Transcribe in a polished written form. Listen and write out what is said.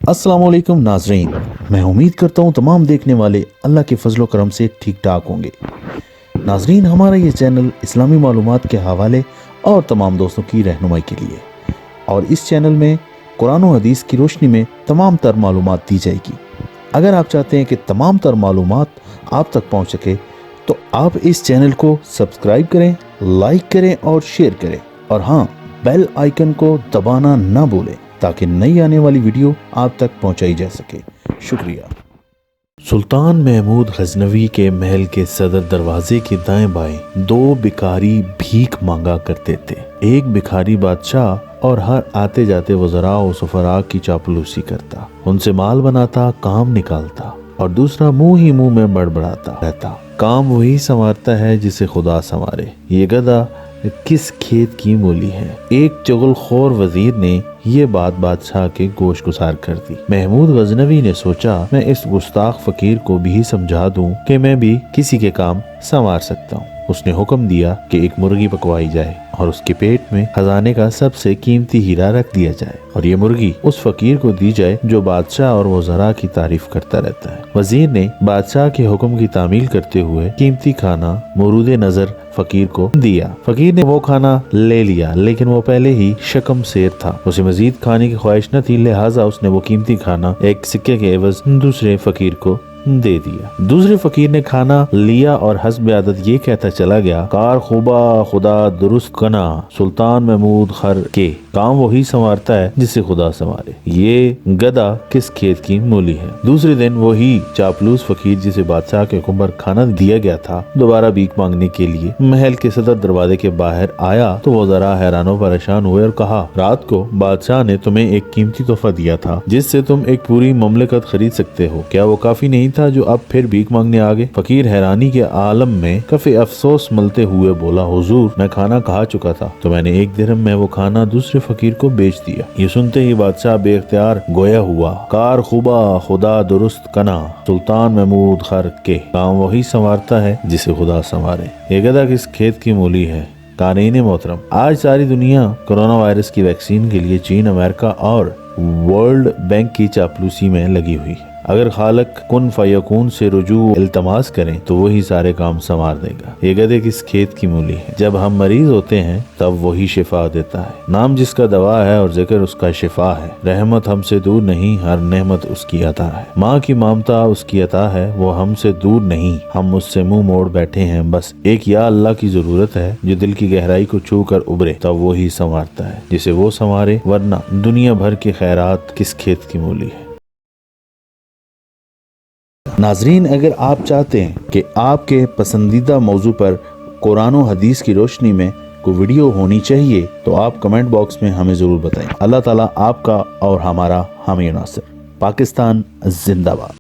अस्सलाम वालेकुम नाजरीन, मैं उम्मीद करता हूँ तमाम देखने वाले अल्लाह के फजलो करम से ठीक ठाक होंगे। नाजरीन, हमारा ये चैनल इस्लामी मालूमात के हवाले और तमाम दोस्तों की रहनुमाई के लिए, और इस चैनल में कुरान और हदीस की रोशनी में तमाम तर मालूमात दी जाएगी। अगर आप चाहते हैं कि तमाम तर मालूमात आप तक पहुँच सके तो आप इस चैनल को सब्सक्राइब करें, लाइक करें और शेयर करें, और हाँ, बेल आइकन को दबाना ना भूलें ताकि नई आने वाली वीडियो आप तक पहुंचाई जा सके। शुक्रिया। सुल्तान महमूद गजनवी के महल के सदर दरवाजे के दाएं बाएं दो भिखारी भीख मांगा करते थे। एक भिखारी बादशाह और हर आते जाते वज़रा और सफरा की चापलूसी करता, उनसे माल बनाता, काम निकालता, और दूसरा मुंह ही मुंह में बड़बड़ाता रहता। काम वही संवारता है जिसे खुदा संवारे। ये गधा किस खेत की मूली है। एक चुगलखोर वजीर ने ये बात बादशाह के गोश गुजार कर दी। महमूद गजनवी ने सोचा, मैं इस गुस्ताख फकीर को भी समझा दूं कि मैं भी किसी के काम संवार सकता हूँ। उसने हुक्म दिया कि एक मुर्गी पकवाई जाए और उसके पेट में खजाने का सबसे कीमती हीरा रख दिया जाए, और ये मुर्गी उस फकीर को दी जाए जो बादशाह और वज़रा की तारीफ करता रहता है। वजीर ने बादशाह के हुक्म की तामील करते हुए कीमती खाना मुरूदे नजर फकीर को दिया। फकीर ने वो खाना ले लिया, लेकिन वो पहले ही शकम सेर था। उसे मजीद खाने की ख्वाहिश न थी, लिहाजा उसने वो कीमती खाना एक सिक्के के एवज दूसरे फकीर को दे दिया। दूसरे फकीर ने खाना लिया और हस्ब आदत ये कहता चला गया, कार खुबा खुदा दुरुस्त कना, सुल्तान महमूद खर के काम वही संवारता है जिसे खुदा संवारे। ये गधा किस खेत की मूली है। दूसरे दिन वही चापलूस फकीर जिसे बादशाह के हुक्म पर खाना दिया गया था, दोबारा भीख मांगने के लिए महल के सदर दरवाजे के बाहर आया तो वो जरा हैरानो परेशान हुए और कहा, रात को बादशाह ने तुम्हें एक कीमती तोहफा दिया था जिससे तुम एक पूरी ममलिकत खरीद सकते हो, क्या वो काफी नहीं था जो अब फिर भीख मांगने आ गए? फकीर हैरानी के आलम में काफी अफसोस मलते हुए बोला, हुजूर, मैं खाना खा चुका था तो मैंने एक दिरहम में वो खाना दूसरे फकीर को बेच दिया। ये सुनते ही बादशाह बेख्तियार गोया हुआ, कार खुबा खुदा दुरुस्त कना, सुल्तान महमूद खर के काम वही संवारता है जिसे खुदा संवारे। ये गधा किस खेत की मूली है। कारीन मोहतरम, आज सारी दुनिया कोरोना वायरस की वैक्सीन के लिए चीन, अमेरिका और वर्ल्ड बैंक की चापलूसी में लगी हुई है। अगर खालक कुन फयकून से रुजू इल्तमास करें तो वही सारे काम संवार देगा। ये गधे किस खेत की मूली है। जब हम मरीज होते हैं तब वही शिफा देता है। नाम जिसका दवा है और जिक्र उसका शिफा है। रहमत हमसे दूर नहीं, हर नेमत उसकी अता है। माँ की ममता उसकी अता है, वो हमसे दूर नहीं, हम उससे मुंह मोड़ बैठे हैं। बस एक या अल्लाह की जरूरत है जो दिल की गहराई को छू कर उभरे, तब वही संवारता है जिसे वो संवारे, वरना दुनिया भर की खैरात किस खेत की मूली है। नाजरीन, अगर आप चाहते हैं कि आपके पसंदीदा मौजू पर कुरान और हदीस की रोशनी में कोई वीडियो होनी चाहिए तो आप कमेंट बॉक्स में हमें ज़रूर बताएं। अल्लाह ताला आपका और हमारा हामी नासिर। पाकिस्तान जिंदाबाद।